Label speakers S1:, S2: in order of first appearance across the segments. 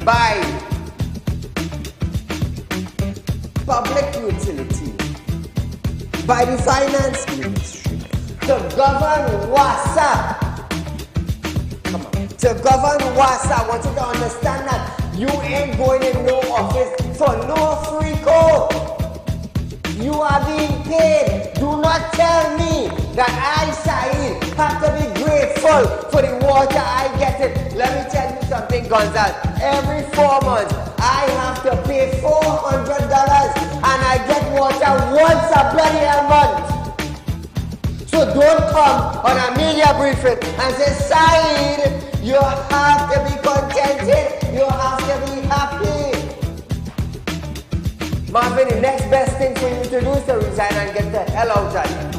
S1: by public utility, by the finance ministry, to govern WASA. Come on. To govern WASA, I want you to understand that you ain't going in no office for no free code. You are being paid. Do not tell me that I, Saeed, have to be grateful for the water I get it. Let me tell you something, Gonzal. Every 4 months, I have to pay $400 and I get water once a bloody month. So don't come on a media briefing and say, Saeed, you have to be contented. You have to be happy. Marvin, the next best thing for you to do is to resign and get the hell out of here.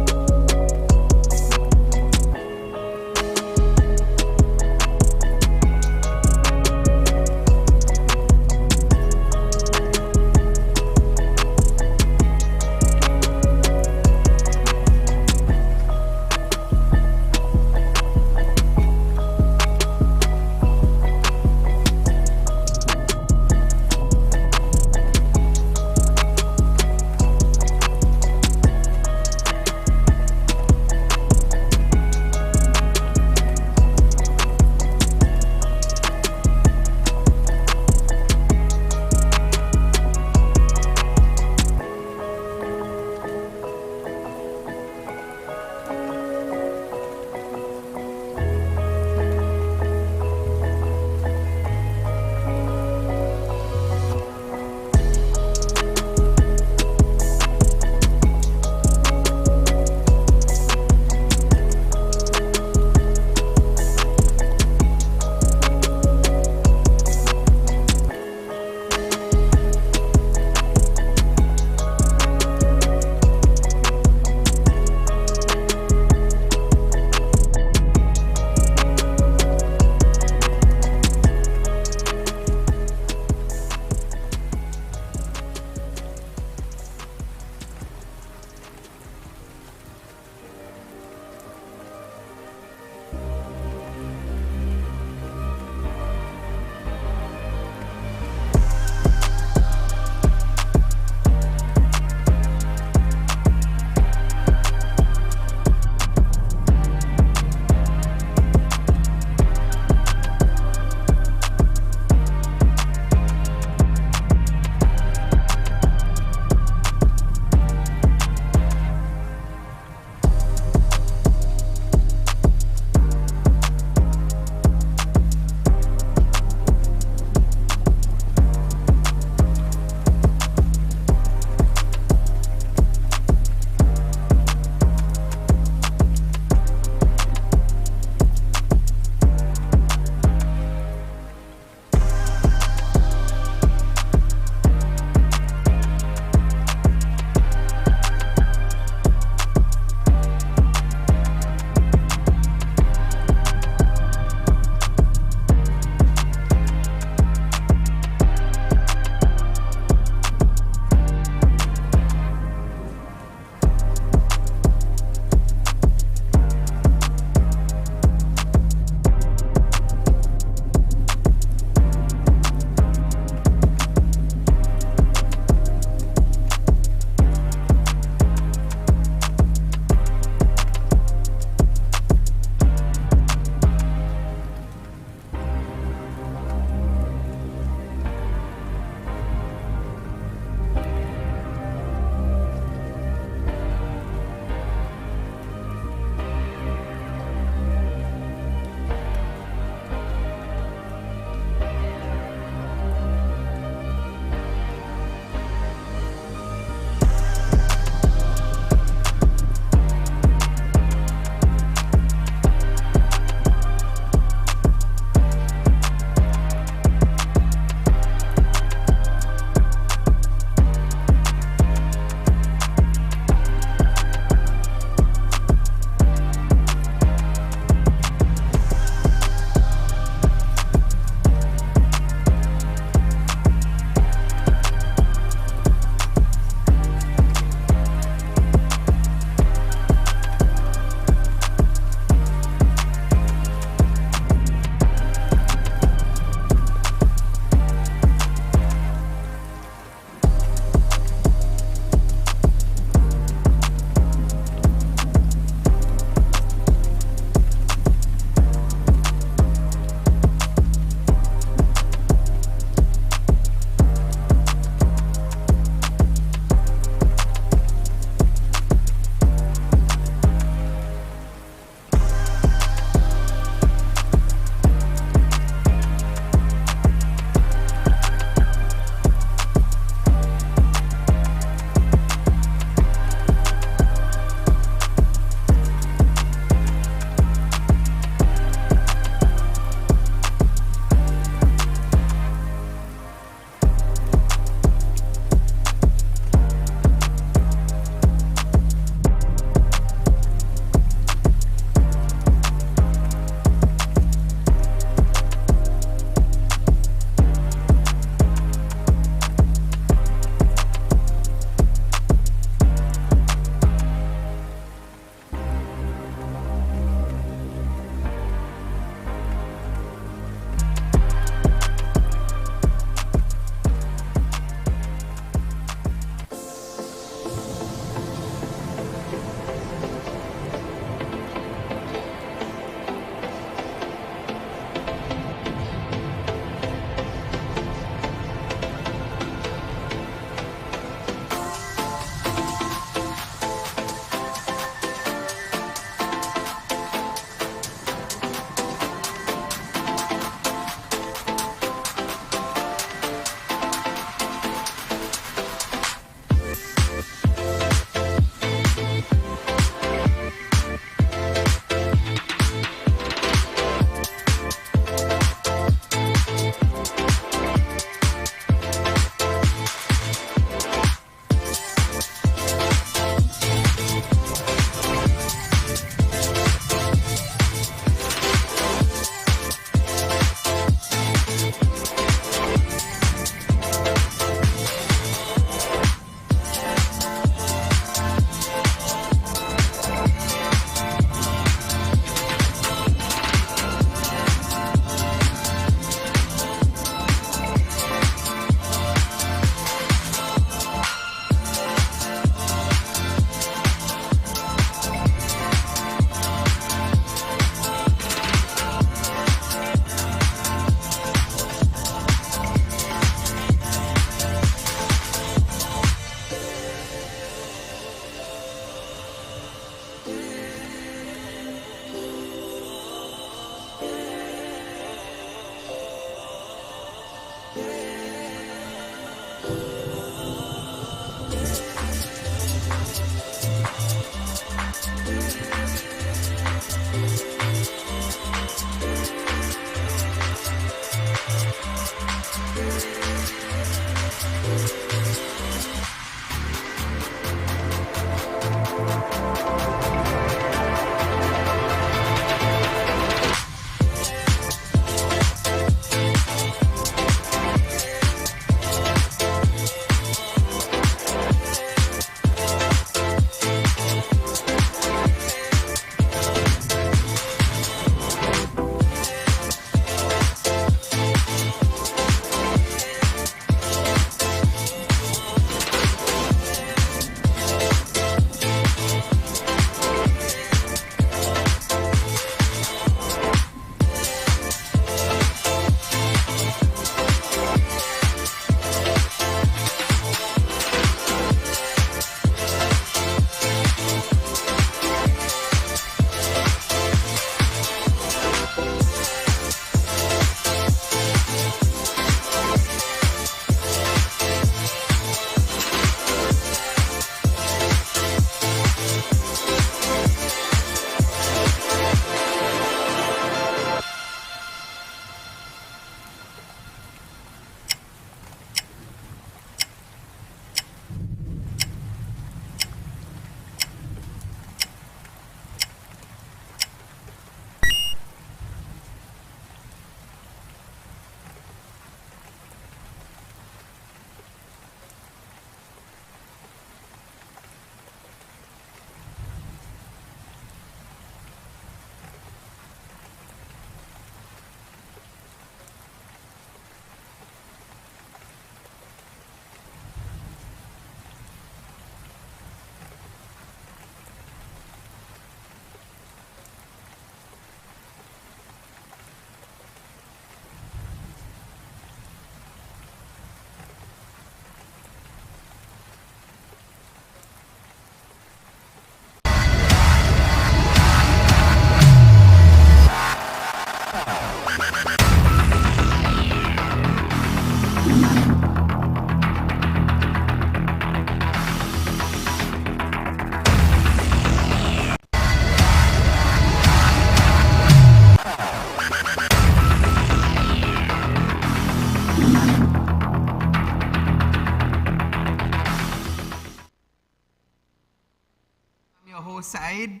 S2: host, Saeed.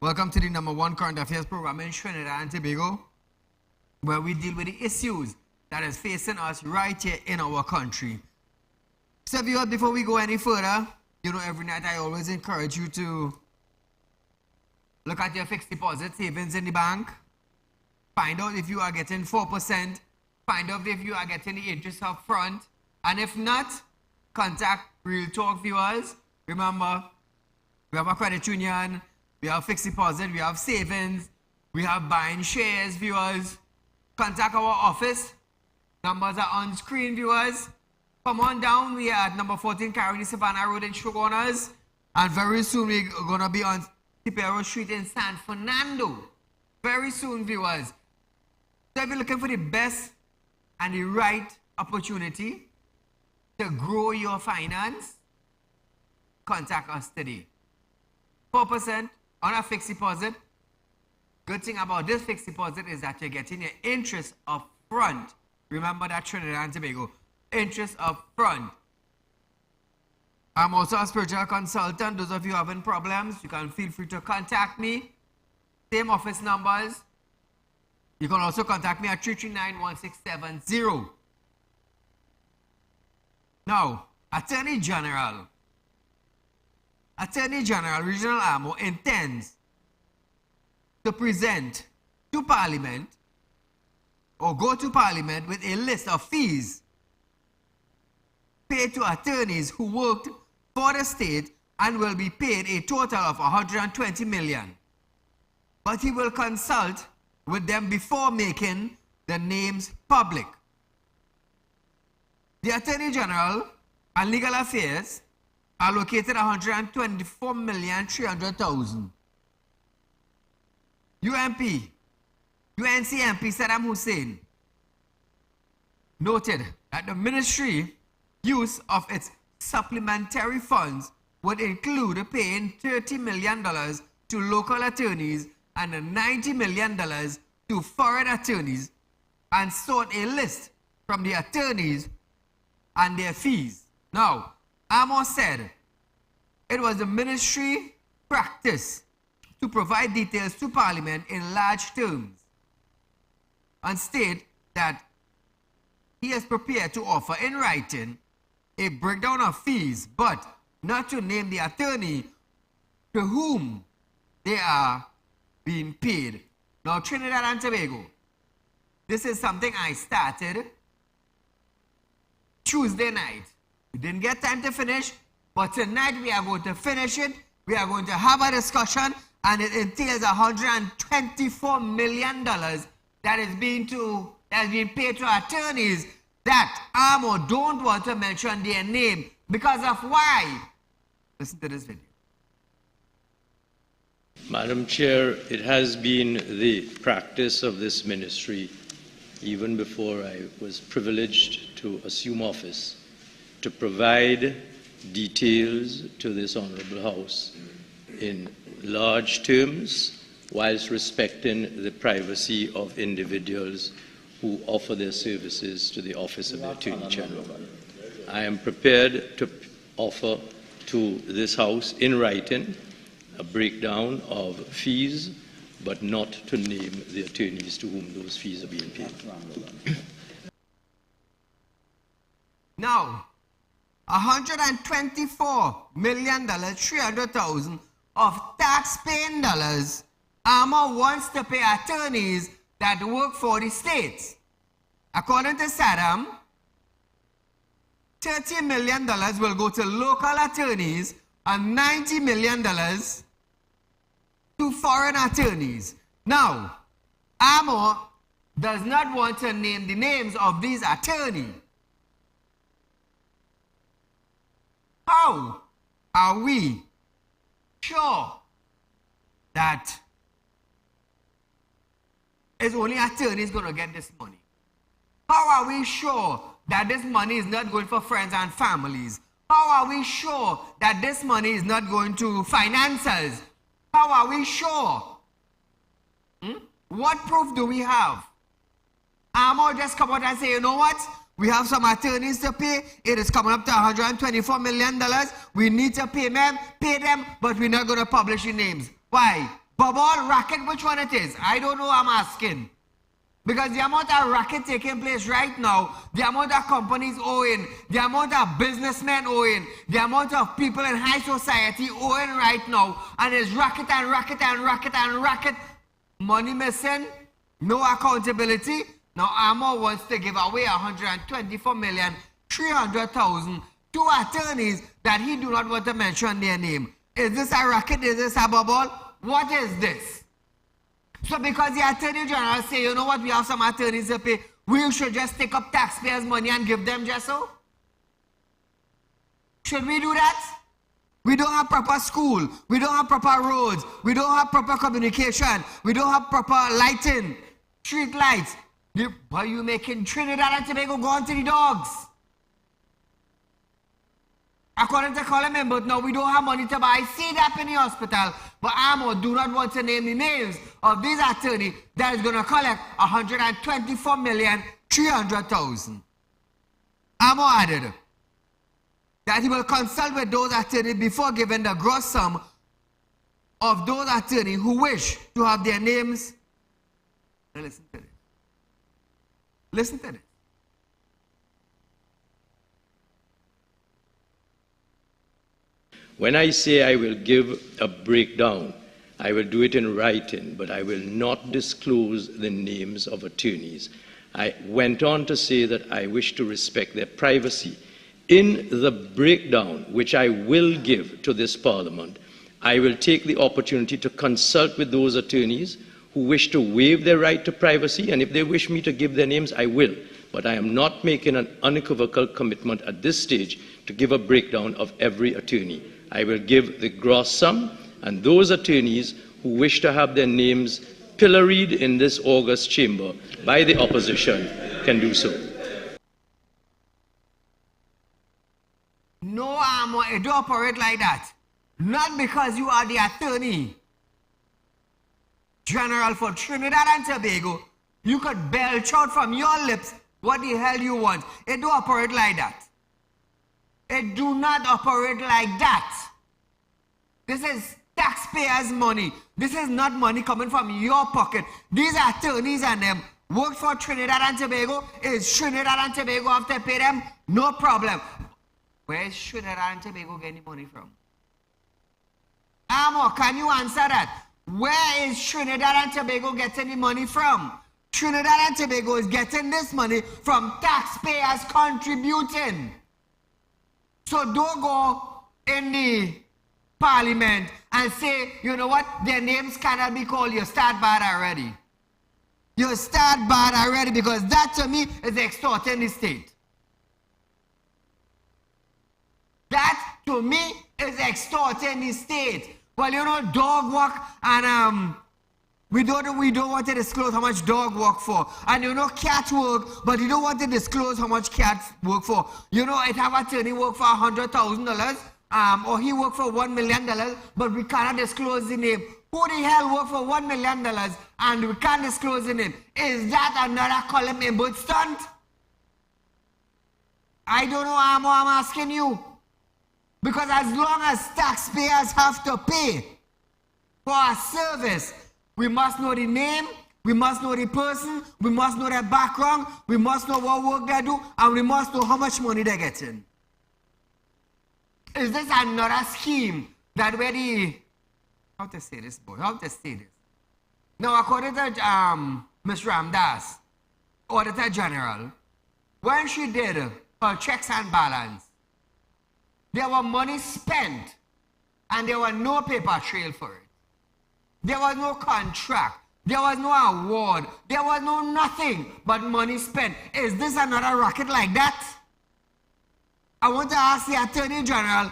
S2: Welcome to the #1 current affairs program in Trinidad and Tobago, where we deal with the issues that is facing us right here in our country. So viewers, before we go any further, you know, every night I always encourage you to look at your fixed deposit savings in the bank. Find out if you are getting 4%. Find out if you are getting the interest up front. And if not, contact Real Talk viewers. Remember, we have a credit union, we have fixed deposit, we have savings, we have buying shares, viewers. Contact our office. Numbers are on screen, viewers. Come on down. We are at number 14 Carolina Savannah Road in Shoguners. And very soon we're going to be on Tipero Street in San Fernando. Very soon, viewers. So if you're looking for the best and the right opportunity to grow your finance, contact us today. 4% on a fixed deposit. Good thing about this fixed deposit is that you're getting your interest up front. Remember that, Trinidad and Tobago. Interest up front. I'm also a spiritual consultant. Those of you having problems, you can feel free to contact me. Same office numbers. You can also contact me at 339-1670. Now, Attorney General Regional Amo intends to present to Parliament or go to Parliament with a list of fees paid to attorneys who worked for the state and will be paid a total of 120 million. But he will consult with them before making the names public. The Attorney General and Legal Affairs allocated 124,300,000. UNC MP Saddam Hussein noted that the ministry use of its supplementary funds would include paying $30 million to local attorneys and $90 million to foreign attorneys, and sought a list from the attorneys and their fees. Now, Amos said it was the ministry practice to provide details to Parliament in large terms, and state that he is prepared to offer in writing a breakdown of fees, but not to name the attorney to whom they are being paid. Now, Trinidad and Tobago, this is something I started Tuesday night. We didn't get time to finish, but tonight we are going to finish it. We are going to have a discussion, and it entails $124 million that is being paid to attorneys that Amo don't want to mention their name because of why. Listen to this video.
S3: Madam Chair, it has been the practice of this ministry, even before I was privileged to assume office, to provide details to this Honorable House in large terms, whilst respecting the privacy of individuals who offer their services to the Office of the Attorney General. I am prepared to offer to this House in writing a breakdown of fees, but not to name the attorneys to whom those fees are being paid.
S2: Now, $124,300,000 of tax-paying dollars, Amo wants to pay attorneys that work for the states. According to Saddam, $30 million will go to local attorneys and $90 million to foreign attorneys. Now, Amo does not want to name the names of these attorneys. How are we sure that it's only attorneys going to get this money? How are we sure that this money is not going for friends and families? How are we sure that this money is not going to financiers? How are we sure? What proof do we have? Amo just come out and say, you know what? We have some attorneys to pay. It is coming up to $124 million. We need to pay them, but we're not going to publish the names. Why? Bubble, racket, which one it is? I don't know, I'm asking. Because the amount of racket taking place right now, the amount of companies owing, the amount of businessmen owing, the amount of people in high society owing right now, and it's racket and racket and racket and racket. Money missing, no accountability. Now Amor wants to give away $124,300,000 to attorneys that he do not want to mention their name. Is this a racket? Is this a bubble? What is this? So because the Attorney General say, you know what, we have some attorneys to pay, we should just take up taxpayers' money and give them just so? Should we do that? We don't have proper school, we don't have proper roads, we don't have proper communication, we don't have proper lighting, street lights. Why are you making Trinidad and Tobago go on to the dogs? According to Colin, but now we don't have money to buy CDAP in the hospital. But Amor do not want to name the names of these attorneys that is going to collect $124,300,000. Amor added that he will consult with those attorneys before giving the gross sum of those attorneys who wish to have their names. Now listen to this. Listen to this.
S3: When I say I will give a breakdown, I will do it in writing, but I will not disclose the names of attorneys. I went on to say that I wish to respect their privacy. In the breakdown, which I will give to this Parliament, I will take the opportunity to consult with those attorneys who wish to waive their right to privacy, and if they wish me to give their names, I will. But I am not making an unequivocal commitment at this stage to give a breakdown of every attorney. I will give the gross sum, and those attorneys who wish to have their names pilloried in this august chamber by the opposition can do so.
S2: No, Amor, it don't operate like that. Not because you are the Attorney General for Trinidad and Tobago, you could belch out from your lips what the hell you want. It don't operate like that. It do not operate like that. This is taxpayers' money. This is not money coming from your pocket. These attorneys and them work for Trinidad and Tobago. Is Trinidad and Tobago have to pay them? No problem. Where is Trinidad and Tobago getting money from? Amor, can you answer that? Where is Trinidad and Tobago getting the money from? Trinidad and Tobago is getting this money from taxpayers contributing. So don't go in the Parliament and say, you know what, their names cannot be called. You start bad already. You start bad already, because that to me is extorting the state. That to me is extorting the state. Well, you know, dog walk, and we don't want to disclose how much dog work for. And you know, cat work, but you don't want to disclose how much cats work for. You know, it have attorney work for $100,000, or he work for $1 million, but we cannot disclose the name. Who the hell work for $1 million and we can't disclose the name? Is that another Colin Imbert stunt? I don't know, I'm asking you. Because as long as taxpayers have to pay for a service, we must know the name, we must know the person, we must know their background, we must know what work they do, and we must know how much money they're getting. Is this another scheme that where the... How to say this, boy? How to say this? Now, according to Ms. Ramdas, Auditor General, when she did her checks and balance, there were money spent and there was no paper trail for it. There was no contract. There was no award. There was no nothing but money spent. Is this another racket like that? I want to ask the Attorney General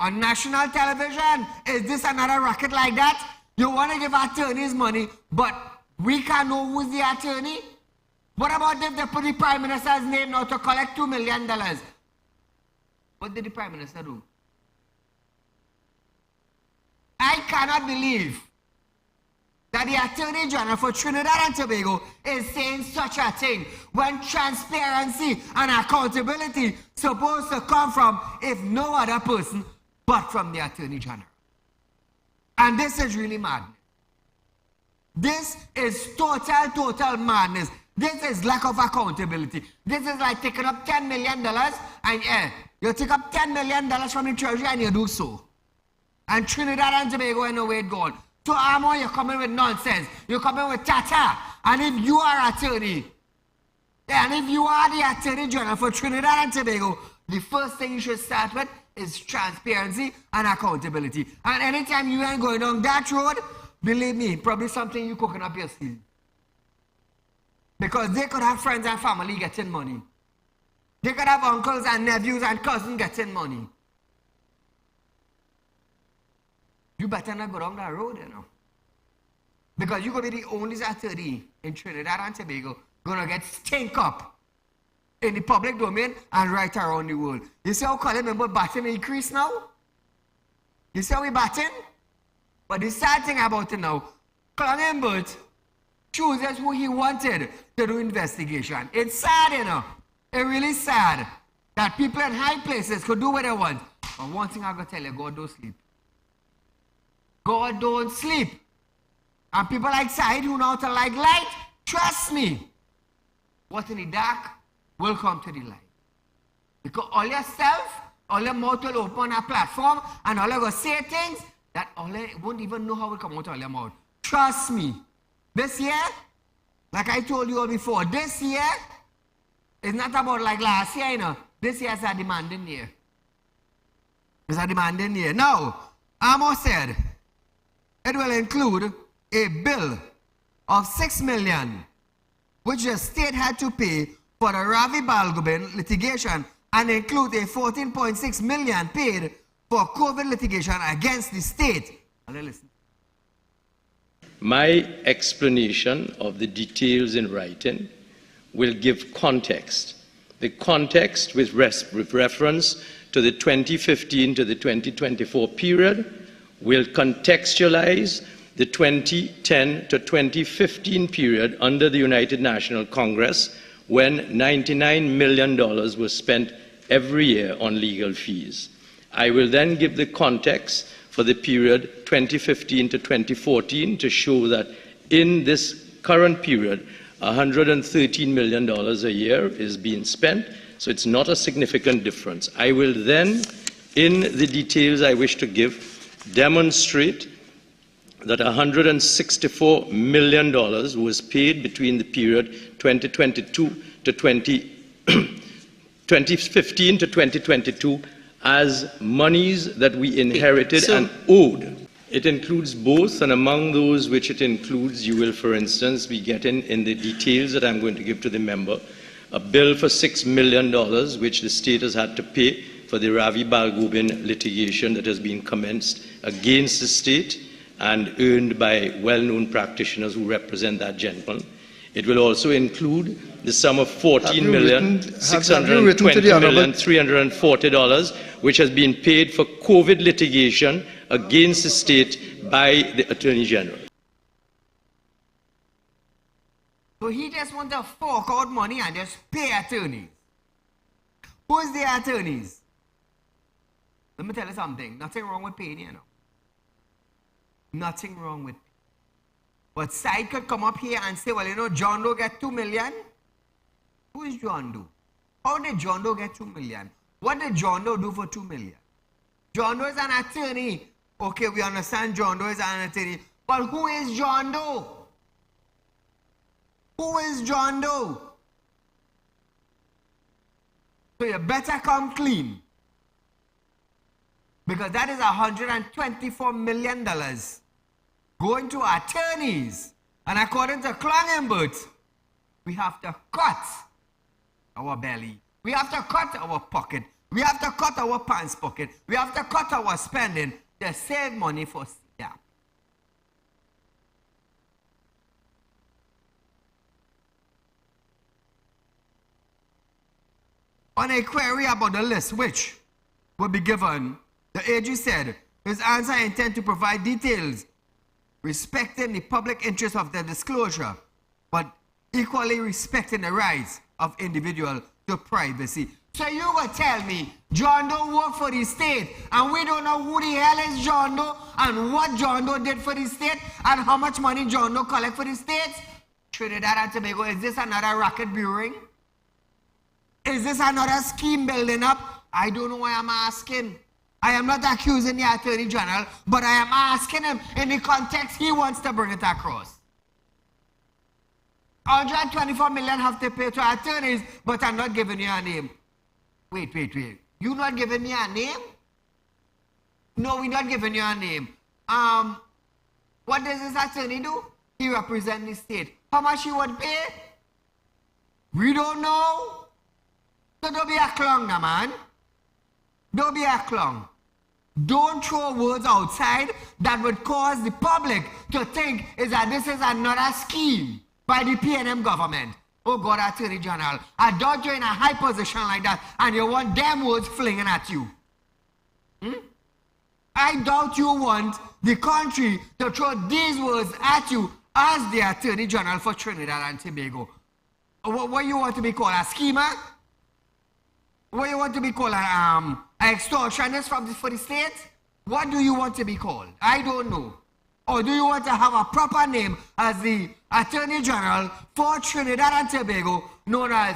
S2: on national television, is this another racket like that? You want to give attorneys money, but we can't know who's the attorney? What about if they put the Prime Minister's name now to collect $2 million? What did the Prime Minister do? I cannot believe that the Attorney General for Trinidad and Tobago is saying such a thing when transparency and accountability supposed to come from, if no other person, but from the Attorney General. And this is really madness. This is total madness. This is lack of accountability. This is like taking up $10 million and you take up $10 million from the treasury and you do so. And Trinidad and Tobago and the way it gone. So Amo, you're coming with nonsense. You're coming with tata. And if you are attorney, and if you are the Attorney General for Trinidad and Tobago, the first thing you should start with is transparency and accountability. And anytime you ain't going down that road, believe me, probably something you cooking up your sleeve. Because they could have friends and family getting money. They could have uncles and nephews and cousins getting money. You better not go down that road, you know. Because you're going to be the only attorney in Trinidad and Tobago going to get stink up in the public domain and right around the world. You see how Colin member batting increase now? You see how we batting? But the sad thing about it now, Colin Burt chooses who he wanted to do investigation. It's sad, you know. It's really sad that people in high places could do what they want. But one thing I'm going to tell you, God don't sleep. God don't sleep. And people like Saieed who know how to like light, trust me, what's in the dark will come to the light. Because all yourself, all your mouth will open a platform and all you going to say things that all you won't even know how will come out of your mouth. Trust me. This year, like I told you all before, this year is not about like last year, you know. This year is a demanding year. It's a demanding year. Now, Amo said it will include a bill of $6 million, which the state had to pay for the Ravi Balgobin litigation, and include a $14.6 million paid for COVID litigation against the state. Listen.
S3: My explanation of the details in writing will give context. The context with reference to the 2015 to the 2024 period will contextualize the 2010 to 2015 period under the United National Congress, when $99 million was spent every year on legal fees. I will then give the context for the period 2015 to 2014 to show that in this current period, $113 million a year is being spent, so it's not a significant difference. I will then, in the details I wish to give, demonstrate that $164 million was paid between the period 2022 to 2015 to 2022 as monies that we inherited and owed. It includes both, and among those which it includes, you will, for instance, be getting in the details that I'm going to give to the member, a bill for $6 million, which the state has had to pay for the Ravi Balgobin litigation that has been commenced against the state and earned by well-known practitioners who represent that gentleman. It will also include the sum of $14,620,340, which has been paid for COVID litigation against the state by the Attorney General.
S2: So he just wants to fork out money and just pay attorneys. Who is the attorneys? Let me tell you something. Nothing wrong with paying, you know. Nothing wrong with it. But Saieed could come up here and say, well, you know, John Doe get 2 million. Who is John Doe? How did John Doe get 2 million? What did John Doe do for 2 million? John Doe is an attorney. Okay, we understand John Doe is an attorney. But who is John Doe? Who is John Doe? So you better come clean. Because that is $124 million going to attorneys. And according to Klangenbert, we have to cut our belly. We have to cut our pocket. We have to cut our pants pocket. We have to cut our spending to save money for STVREALTALK. On a query about the list which will be given, the AG said his answer intended to provide details respecting the public interest of their disclosure, but equally respecting the rights of individuals to privacy. So you will tell me John Doe work for the state and we don't know who the hell is John Doe and what John Doe did for the state and how much money John Doe collect for the states? Trinidad and Tobago, is this another racket brewing? Is this another scheme building up? I don't know why I'm asking. I am not accusing the Attorney General, but I am asking him in the context he wants to bring it across. 124 million have to pay to attorneys, but I'm not giving you a name. Wait. You not giving me a name? No, we're not giving you a name. What does this attorney do? He represents the state. How much he would pay? We don't know. So don't be a clown, now, man. Don't be a clown. Don't throw words outside that would cause the public to think is that this is another scheme by the PNM government. Oh God, Attorney General, I doubt you're in a high position like that and you want them words flinging at you. I doubt you want the country to throw these words at you as the Attorney General for Trinidad and Tobago. What you want to be called, a schemer? What you want to be called, an extortionist for the state? What do you want to be called? I don't know. Or do you want to have a proper name as the Attorney General for Trinidad and Tobago, known as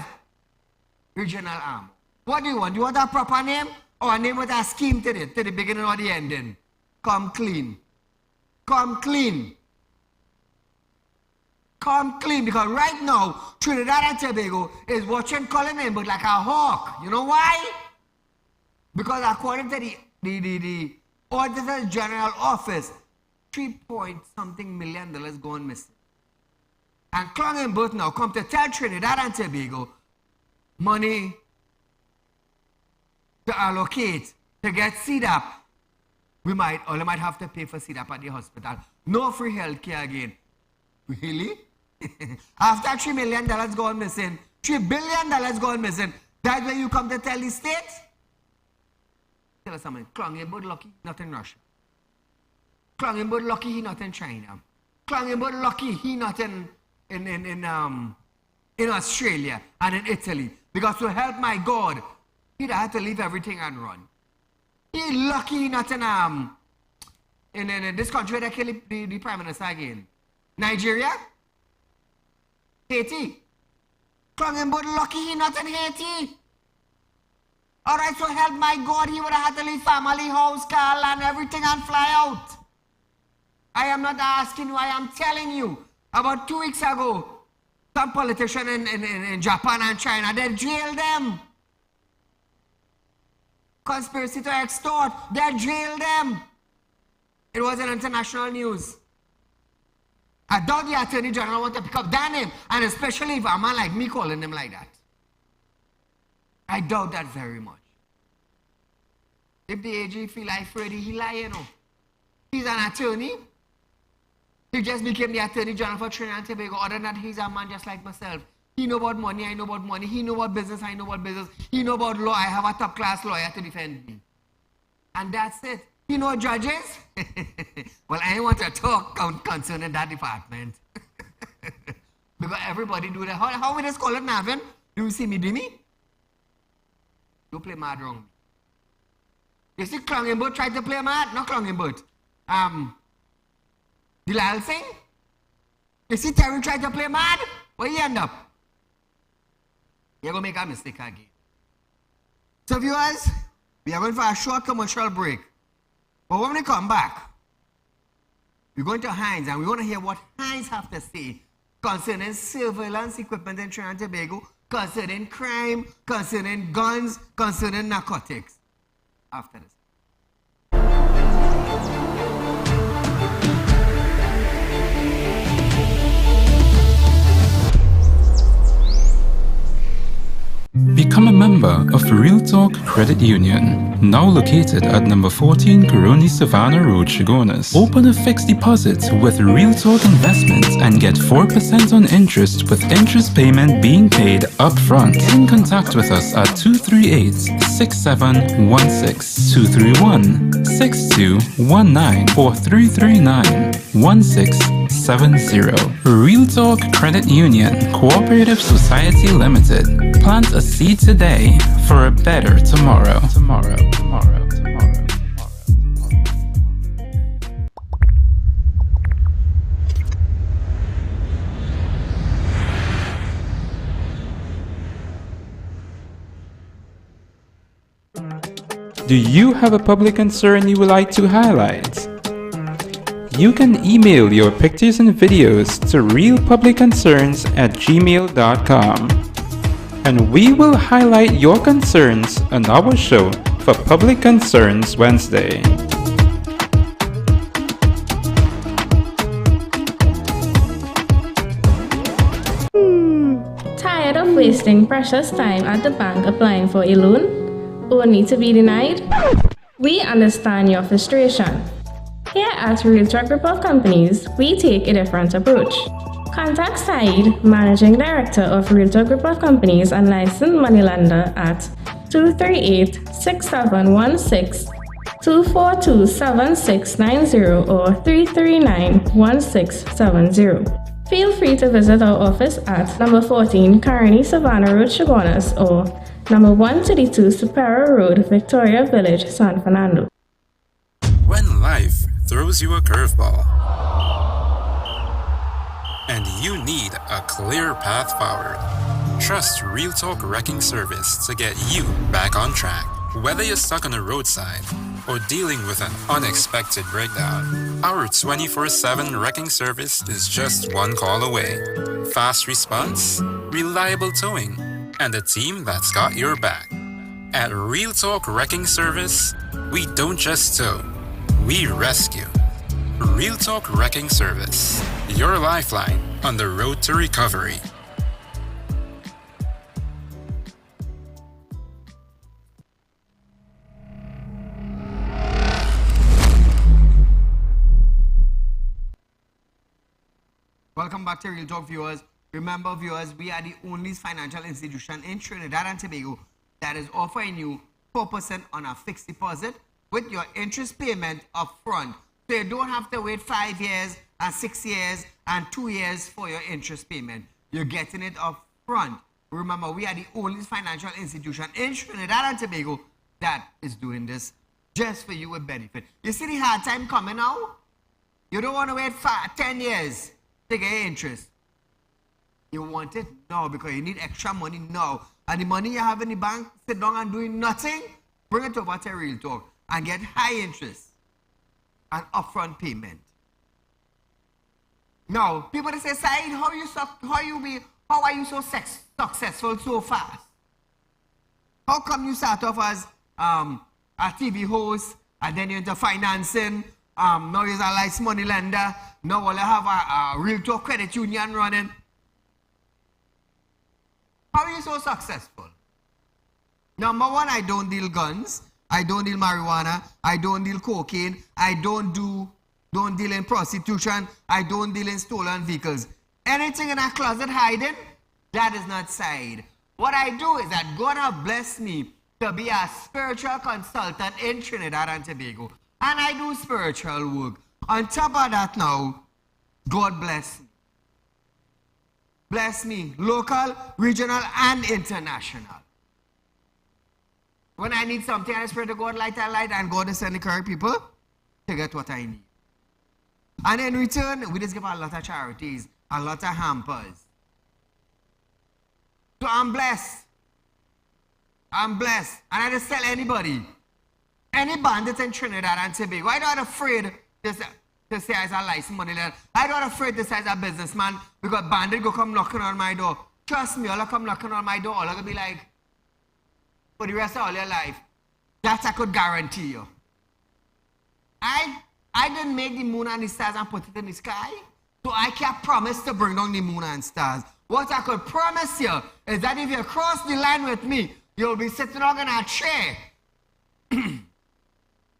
S2: Regional Arm? What do you want? Do you want a proper name or a name with a scheme to the beginning or the ending? Come clean. Come clean. Come clean, because right now, Trinidad and Tobago is watching Colin Imbert like a hawk. You know why? Because according to the Auditor General Office, $3-point-something million gone missing. And Clung and Burt now come to tell Trinidad and Tobago money to allocate to get CDAP. We might have to pay for CDAP at the hospital. No free health care again. Really? After $3 million gone missing, $3 billion gone missing, that's where you come to tell the state? Tell us something. Clung and Burt lucky, not in Russia. Clung and Burt lucky he not in China. Clung and Burt lucky he not in Australia and in Italy. Because to help my God, he'd had to leave everything and run. He lucky he not in this country that killed the Prime Minister again. Nigeria? Haiti? Clung and Burt lucky he not in Haiti. Alright, so help my God, he would have had to leave family, house, car, land, everything and fly out. I am not asking you, I am telling you. About 2 weeks ago, some politician in Japan and China, they jailed them. Conspiracy to extort, they jailed them. It was in international news. I doubt the Attorney General want to pick up that name, and especially if a man like me calling them like that. I doubt that very much. If the AG feel like Freddy, he lie, you know. He's an attorney. He just became the Attorney General for Trinidad and Tobago. Other than that, he's a man just like myself. He know about money, I know about money. He know about business, I know about business. He know about law, I have a top-class lawyer to defend me. And that's it. You know judges? Well, I ain't want to talk concerning that department. Because everybody do that. How we just call it, Marvin? Do you see me, Dimi? You play mad wrong. You see Clung and Burt tried to play mad? Not Clung and Burt. Bilal Singh? You see Terry tried to play mad? Where you end up? You're going to make a mistake again. So viewers, we are going for a short commercial break. But when we come back, we're going to Hines and we want to hear what Hines have to say concerning surveillance equipment in Trinidad and Tobago, concerning crime, concerning guns, concerning narcotics. After this.
S4: Become a member of Real Talk Credit Union, now located at number 14 Coroni Savannah Road, Chagonas. Open a fixed deposit with Real Talk Investments and get 4% on interest with interest payment being paid upfront. Get in contact with us at 238-6716, 231-6219 or 339-1670. Real Talk Credit Union Cooperative Society Limited. Plant a seed today for a better tomorrow. Do you have a public concern you would like to highlight? You can email your pictures and videos to realpublicconcerns@gmail.com. And we will highlight your concerns on our show for Public Concerns Wednesday.
S5: Tired of wasting precious time at the bank applying for a loan, only to be denied? We understand your frustration. Here at Real Talk Group of Companies, we take a different approach. Contact Saieed, Managing Director of Real Talk Group of Companies and licensed moneylender at 238-6716, 242-7690 or 339-1670. Feel free to visit our office at number 14 Coroni Savannah Road, Chagonas or number 132 Superior Road, Victoria Village, San Fernando.
S4: When life throws you a curveball and you need a clear path forward, trust Real Talk Wrecking Service to get you back on track. Whether you're stuck on the roadside or dealing with an unexpected breakdown, our 24/7 wrecking service is just one call away. Fast response, reliable towing, and a team that's got your back. At Real Talk Wrecking Service, we don't just tow, we rescue. Real Talk Wrecking Service, your lifeline on the road to recovery.
S2: Welcome back to Real Talk, viewers. Remember, viewers, we are the only financial institution in Trinidad and Tobago that is offering you 4% on a fixed deposit with your interest payment up front. So you don't have to wait 5 years and 6 years and 2 years for your interest payment. You're getting it up front. Remember, we are the only financial institution in Trinidad and Tobago that is doing this just for you with benefit. You see the hard time coming now? You don't want to wait 10 years to get interest. You want it now because you need extra money now. And the money you have in the bank, sit down and doing nothing, bring it over to Real Talk and get high interest and upfront payment. Now, people they say, Saieed, how are you so successful so fast? How come you start off as a TV host and then you're into financing? Now you're a licensed money lender. Now we'll have a Real Talk Credit Union running. How are you so successful? Number one, I don't deal guns. I don't deal marijuana. I don't deal cocaine. I don't deal in prostitution. I don't deal in stolen vehicles. Anything in a closet hiding, that is not Saieed. What I do is that God has blessed me to be a spiritual consultant in Trinidad and Tobago. And I do spiritual work. On top of that now, God bless me. Bless me, local, regional, and international. When I need something, I pray to God, light, and God is sending the correct people to get what I need. And in return, we just give a lot of charities, a lot of hampers. So I'm blessed. I'm blessed. And I just tell anybody, any bandit in Trinidad and Tobago, I'm not afraid to say as a licensed money lender. I'm not afraid to say as a businessman because bandit go come knocking on my door. Trust me, all come knocking on my door, all gonna be like, for the rest of all your life, that I could guarantee you. I didn't make the moon and the stars and put it in the sky, so I can't promise to bring down the moon and stars. What I could promise you is that if you cross the line with me, you'll be sitting on a chair.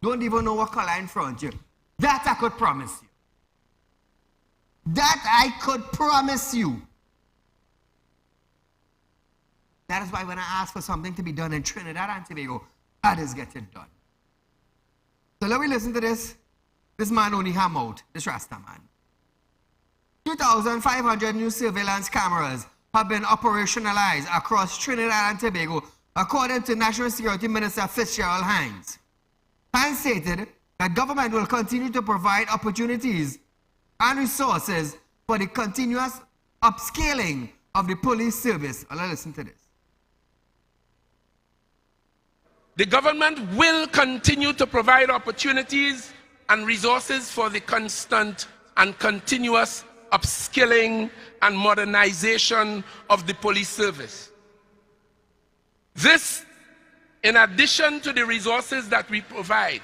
S2: Don't even know what color in front of you. That I could promise you. That I could promise you. That is why when I ask for something to be done in Trinidad and Tobago, that is getting done. So let me listen to this. This man only ham out, this Rasta man. 2,500 new surveillance cameras have been operationalized across Trinidad and Tobago, according to National Security Minister Fitzgerald Hines. Hines stated that government will continue to provide opportunities and resources for the continuous upscaling of the police service. Let's listen to this.
S6: The government will continue to provide opportunities and resources for the constant and continuous upskilling and modernization of the police service. This, in addition to the resources that we provide,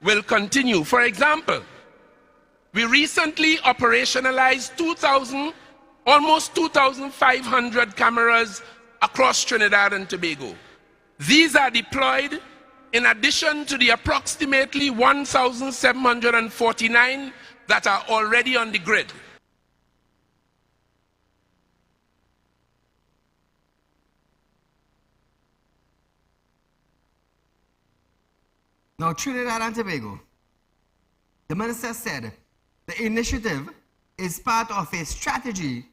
S6: will continue. For example, we recently operationalized almost 2,500 cameras across Trinidad and Tobago. These are deployed in addition to the approximately 1,749 that are already on the grid.
S2: Now, Trinidad and Tobago, the minister said the initiative is part of a strategy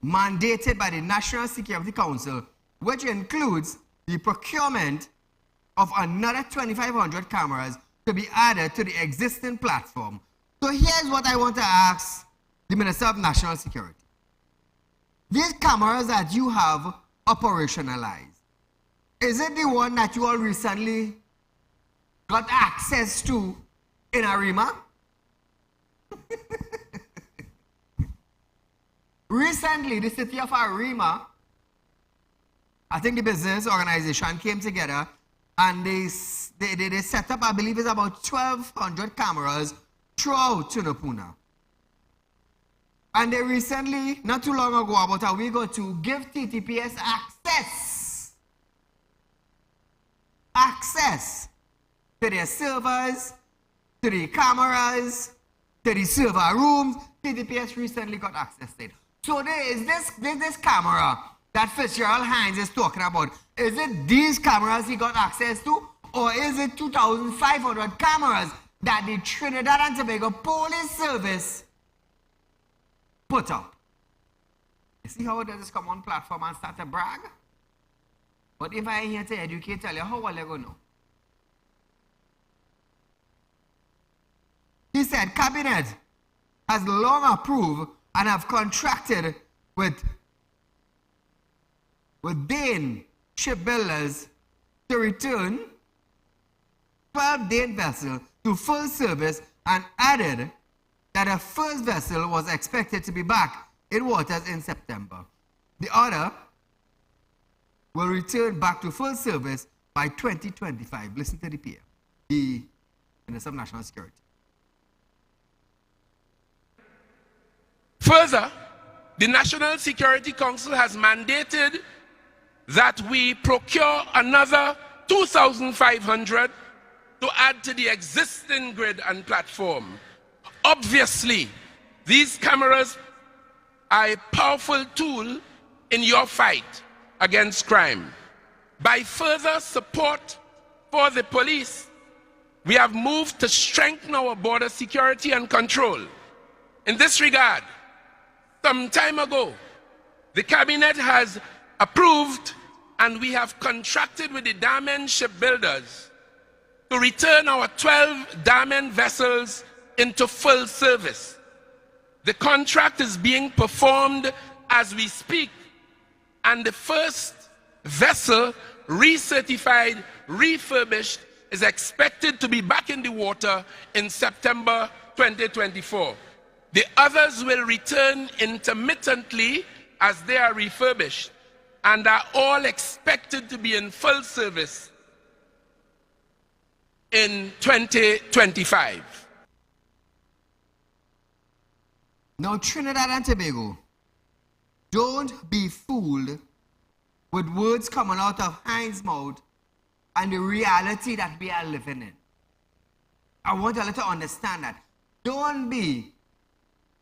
S2: mandated by the National Security Council, which includes the procurement of another 2,500 cameras to be added to the existing platform. So here's what I want to ask the Minister of National Security. These cameras that you have operationalized, is it the one that you all recently got access to in Arima? Recently, the city of Arima, I think the business organization came together and they set up, I believe it's about 1,200 cameras throughout Tunapuna. And they recently, not too long ago, about a week or two, give TTPS access to their servers, to the cameras, to the server rooms. TTPS recently got access to it. So there is this camera that Fitzgerald Hines is talking about. Is it these cameras he got access to? Or is it 2,500 cameras that the Trinidad and Tobago Police Service put up? You see how it does come on platform and start to brag? But if I ain't here to educate, tell you, how will you go know? He said, Cabinet has long approved and have contracted with Dane shipbuilders to return 12 Dane vessels to full service, and added that a first vessel was expected to be back in waters in September. The other will return back to full service by 2025. Listen to the peer, the Minister of National Security.
S6: Further, the National Security Council has mandated that we procure another 2,500 to add to the existing grid and platform. Obviously, these cameras are a powerful tool in your fight against crime. By further support for the police, we have moved to strengthen our border security and control. In this regard, some time ago, the Cabinet has approved and we have contracted with the Damen shipbuilders to return our 12 Damen vessels into full service. The contract is being performed as we speak, and the first vessel, recertified, refurbished, is expected to be back in the water in September 2024. The others will return intermittently as they are refurbished and are all expected to be in full service in 2025.
S2: Now, Trinidad and Tobago Don't be fooled with words coming out of Hines' mouth and the reality that we are living in. I want you to understand that. Don't be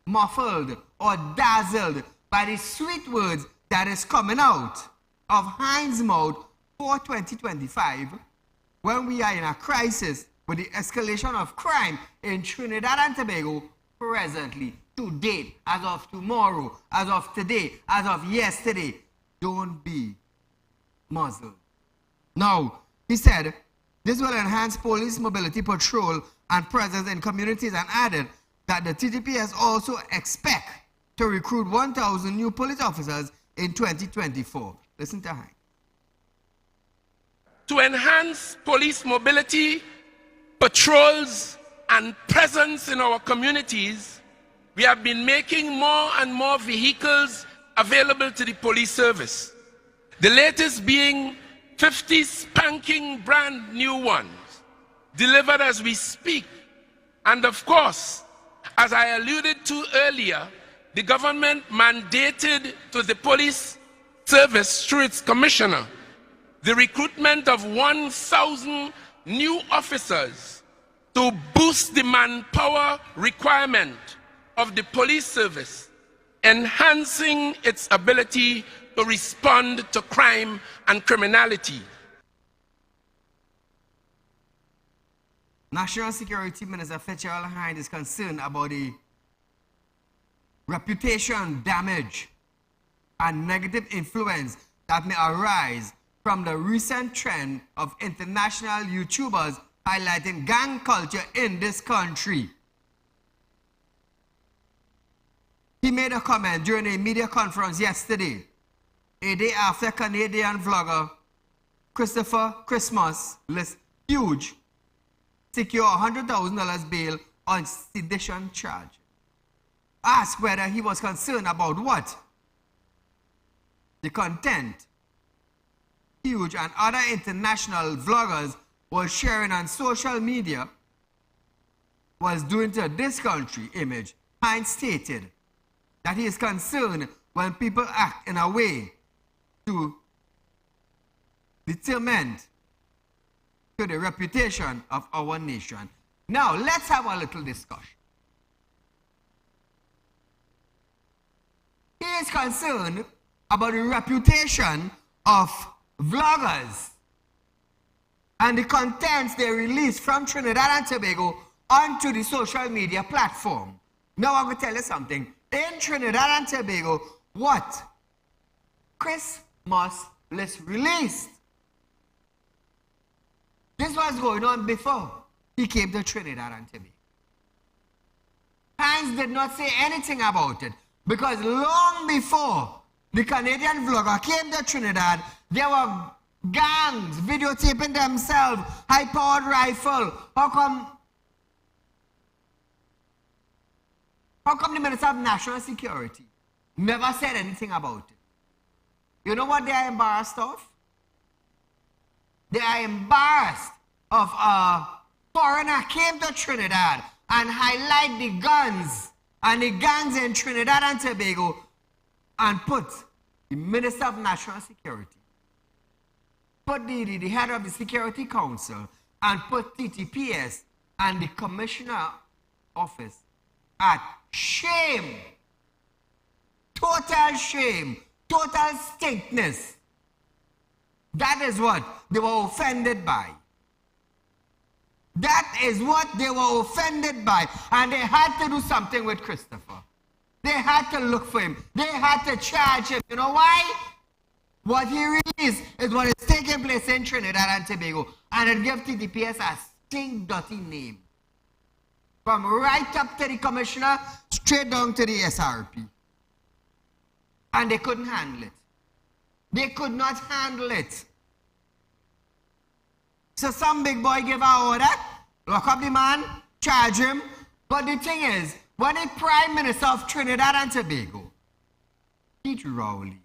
S2: muffled or dazzled by the sweet words that is coming out of Hines' mouth for 2025 when we are in a crisis with the escalation of crime in Trinidad and Tobago presently, to date, as of tomorrow, as of today, as of yesterday. Don't be muzzled. Now, he said, this will enhance police mobility, patrol, and presence in communities, and added that the TTPS also expect to recruit 1,000 new police officers in 2024. Listen to Hines.
S6: To enhance police mobility, patrols, and presence in our communities, we have been making more and more vehicles available to the police service. The latest being 50 spanking brand new ones, delivered as we speak. And of course, as I alluded to earlier, the government mandated to the police service through its commissioner the recruitment of 1,000 new officers to boost the manpower requirement of the police service, enhancing its ability to respond to crime and criminality.
S2: National Security Minister Fitzgerald Hines is concerned about the reputation damage and negative influence that may arise from the recent trend of international YouTubers highlighting gang culture in this country. He made a comment during a media conference yesterday, a day after Canadian vlogger Christopher Christmas, list huge, secure $100,000 bail on sedition charge. Asked whether he was concerned about what? The content Huge and other international vloggers were sharing on social media was doing to this country image. Hines stated that he is concerned when people act in a way to determine to the reputation of our nation. Now, let's have a little discussion. He is concerned about the reputation of vloggers and the contents they release from Trinidad and Tobago onto the social media platform. Now I'm going to tell you something. In Trinidad and Tobago, what Christmas list released. This was going on before he came to Trinidad and Tobago. Hines did not say anything about it because long before the Canadian vlogger came to Trinidad, there were gangs videotaping themselves, high-powered rifle. How come the Minister of National Security never said anything about it? You know what they are embarrassed of? They are embarrassed of a foreigner came to Trinidad and highlight the guns and the gangs in Trinidad and Tobago and put the Minister of National Security, put the head of the Security Council, and put TTPS and the Commissioner Office at shame. Total shame. Total stinkness. That is what they were offended by. That is what they were offended by. And they had to do something with Christopher. They had to look for him. They had to charge him. You know why? What he released is what is taking place in Trinidad and Tobago. And it gives TTPS a stink dirty name. From right up to the commissioner, straight down to the SRP. And they couldn't handle it. They could not handle it. So some big boy gave an order, lock up the man, charge him. But the thing is, when the Prime Minister of Trinidad and Tobago, Pete Rowley,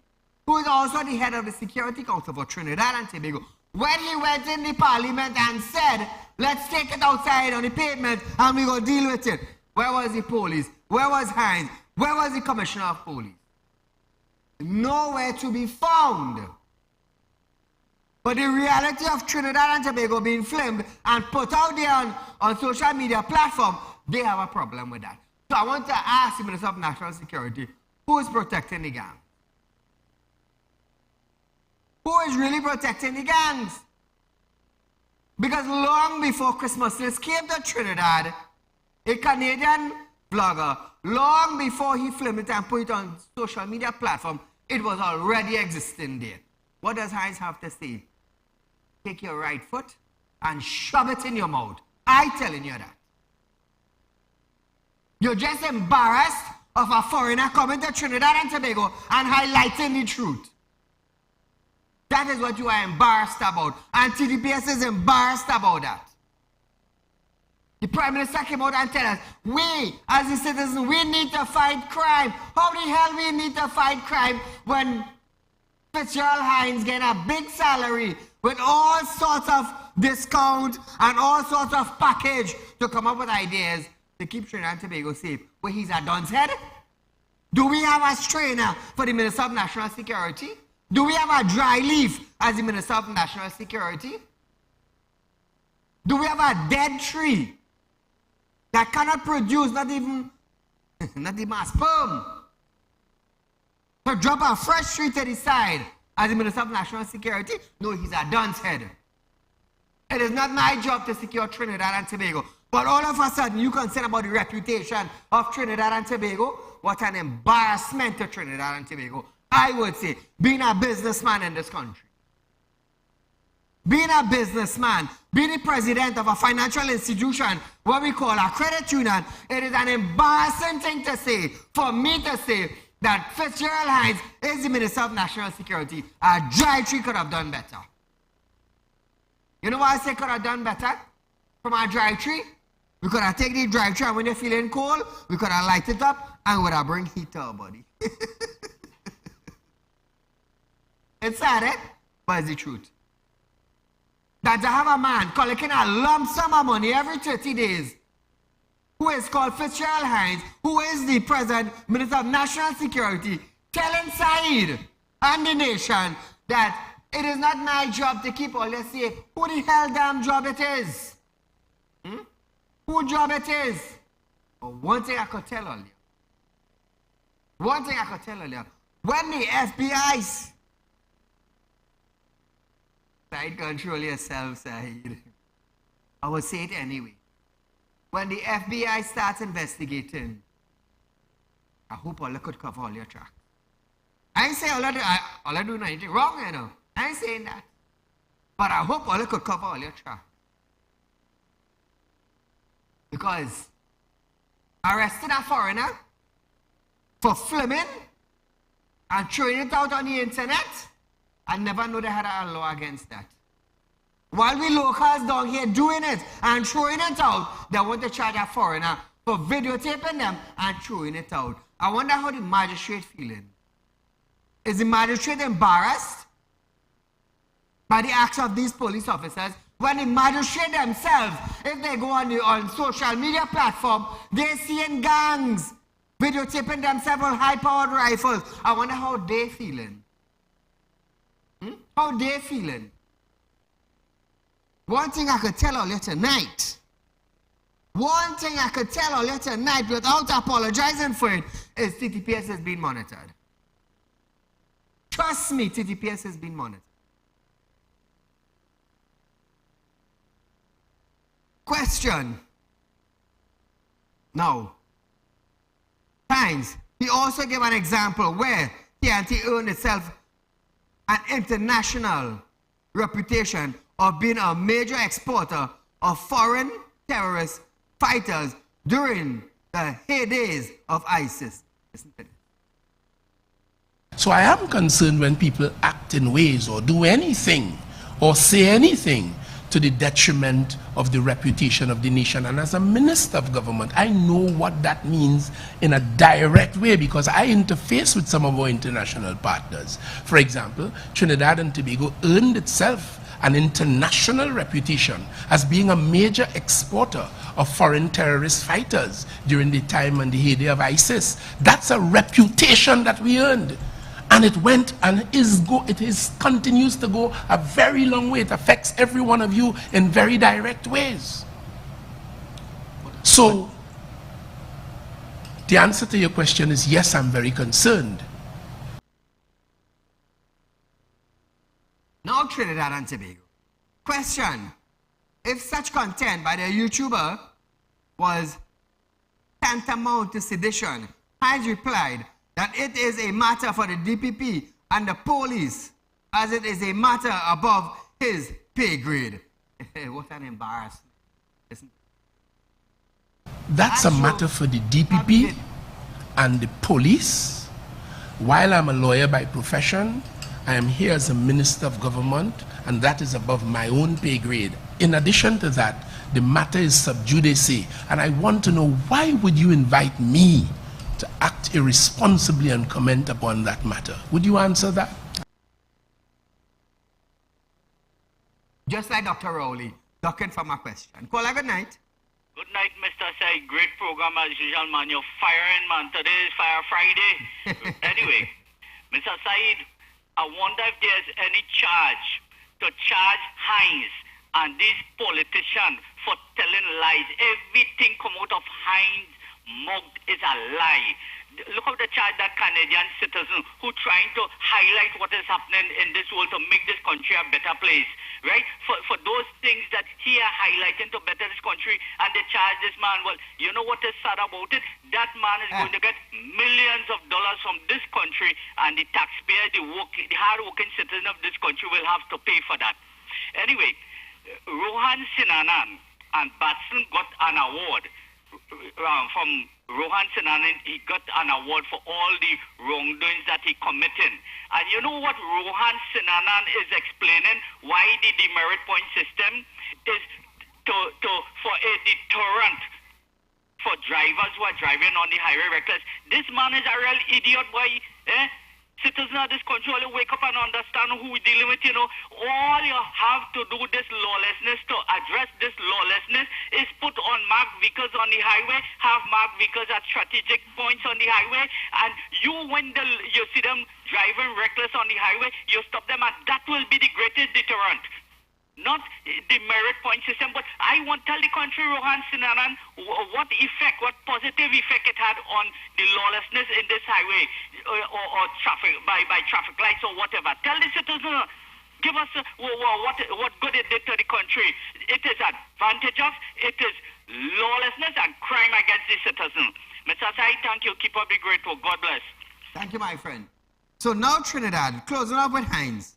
S2: who is also the head of the Security Council for Trinidad and Tobago, when he went in the parliament and said, let's take it outside on the pavement and we go deal with it. Where was the police? Where was Hines? Where was the Commissioner of Police? nowhere to be found. But the reality of Trinidad and Tobago being filmed and put out there on social media platform, they have a problem with that. So I want to ask the Minister of National Security, who is protecting the gang? Who is really protecting the gangs? Because long before Christmas escaped to Trinidad, a Canadian blogger, long before he filmed it and put it on social media platform, it was already existing there. What does Heinz have to say? Take your right foot and shove it in your mouth. I'm telling you that. You're just embarrassed of a foreigner coming to Trinidad and Tobago and highlighting the truth. That is what you are embarrassed about. And TDPS is embarrassed about that. The Prime Minister came out and told us, we, as the citizens, we need to fight crime. How the hell we need to fight crime when Fitzgerald Hines getting a big salary with all sorts of discount and all sorts of package to come up with ideas to keep Trinidad and Tobago safe? Where he's a dunce head? Do we have a strainer for the Minister of National Security? Do we have a dry leaf as the Minister of National Security? Do we have a dead tree that cannot produce not even a sperm to drop a fresh tree to the side as the Minister of National Security? No, he's a dunce head. It is not my job to secure Trinidad and Tobago. But all of a sudden, you concerned about the reputation of Trinidad and Tobago? What an embarrassment to Trinidad and Tobago. I would say, being a businessman in this country, being a businessman, being the president of a financial institution, what we call a credit union, it is an embarrassing thing to say, for me to say, that Fitzgerald Hines is the Minister of National Security. A dry tree could have done better. You know why I say could have done better? From a dry tree? We could have taken the dry tree and when you're feeling cold, we could have lighted it up and would have bring heat to our body. It's sad, eh? But it's the truth. That to have a man collecting a lump sum of money every 30 days, who is called Fitzgerald Hines, who is the President, Minister of National Security, telling Saieed and the nation that it is not my job to keep all this safe. Who the hell damn job it is? Who job it is? But one thing I could tell all you, when the FBI's Saieed, control yourself, Saieed. I will say it anyway. When the FBI starts investigating, I hope Allah could cover all your tracks. I ain't saying Allah do anything wrong, you know. I ain't saying that. But I hope Allah could cover all your tracks. Because arresting a foreigner for filming and throwing it out on the internet, I never know they had a law against that. While we locals down here doing it and throwing it out, they want to charge a foreigner for videotaping them and throwing it out. I wonder how the magistrate feeling. Is the magistrate embarrassed by the acts of these police officers? When the magistrate themselves, if they go on social media platform, they're seeing gangs videotaping themselves with high-powered rifles. I wonder how they feeling. How they feeling? One thing I could tell all you tonight, without apologizing for it, is TTPS is being monitored. Trust me, TTPS is being monitored. Question. Now, Hines, he also gave an example where TNT earned itself an international reputation of being a major exporter of foreign terrorist fighters during the heydays of ISIS.
S6: So I am concerned when people act in ways or do anything or say anything to the detriment of the reputation of the nation. And as a minister of government, I know what that means in a direct way because I interface with some of our international partners. For example, Trinidad and Tobago earned itself an international reputation as being a major exporter of foreign terrorist fighters during the time and the heyday of ISIS. That's a reputation that we earned. And it went and continues to go a very long way. It affects every one of you in very direct ways. So, the answer to your question is yes, I'm very concerned.
S2: Now Trinidad and Tobago. Question. If such content by the YouTuber was tantamount to sedition, Hines replied that it is a matter for the DPP and the police, as it is a matter above his pay grade. What an embarrassment. Listen.
S6: That's a matter for the DPP and the police. While I'm a lawyer by profession, I am here as a minister of government, and that is above my own pay grade. In addition to that, the matter is sub judice, and I want to know, why would you invite me to act irresponsibly and comment upon that matter? Would you answer that?
S2: Just like Dr. Rowley, ducking for my question. Caller, good night.
S7: Good night, Mr. Said. Great program as usual, man. You're firing, man. Today is Fire Friday. Anyway, Mr. Said, I wonder if there's any charge to charge Hines and these politicians for telling lies. Everything come out of Hines' mouth is a lie. Look at the charge that Canadian citizen who trying to highlight what is happening in this world to make this country a better place, right? For those things that he are highlighting to better this country, and they charge this man. Well, you know what is sad about it? That man is going to get millions of dollars from this country, and the taxpayer, the hard-working citizen of this country will have to pay for that. Anyway, Rohan Sinanan and Batson got an award from Rohan Sinanan. He got an award for all the wrongdoings that he committed. And you know what Rohan Sinanan is explaining? Why the demerit point system is for a deterrent for drivers who are driving on the highway reckless. This man is a real idiot, boy. Citizens of this country only wake up and understand who we're dealing with, you know. All you have to do with this lawlessness, to address this lawlessness, is put on marked vehicles on the highway, have marked vehicles at strategic points on the highway, and when you see them driving reckless on the highway, you stop them, and that will be the greatest deterrent. Not the merit point system, but I want to tell the country, Rohan Sinanan, what positive effect it had on the lawlessness in this highway or traffic, by traffic lights or whatever. Tell the citizens, give us what good it did to the country. It is advantageous, it is lawlessness and crime against the citizen. Mr. Sai, thank you. Keep up the great work. God bless.
S2: Thank you, my friend. So now Trinidad, closing up with Hines.